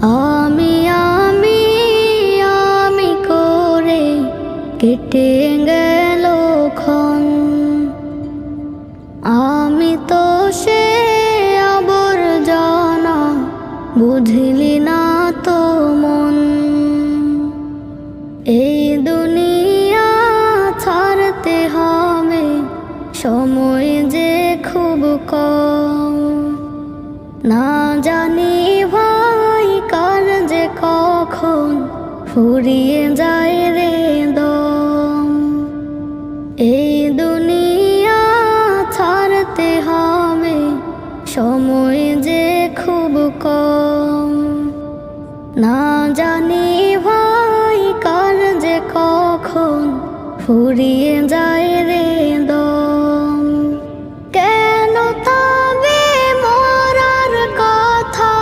আমি আমি আমি করে কেটে গেল ক্ষণ। আমি তো সে আবর্জনা, বুঝলি না তো মন। এই দুনিয়া ছাড়তে হবে, সময় যে খুব কম। না জানি ভাই কার যে কখন ফুরিয়ে যায় রে দম। এই দুনিয়া ছাড়তে হবে, সময় যে খুব কম। না জানি ভাই কার যে কখন ফুরিয়ে যায় রে দম। কেন তবে মরার কথা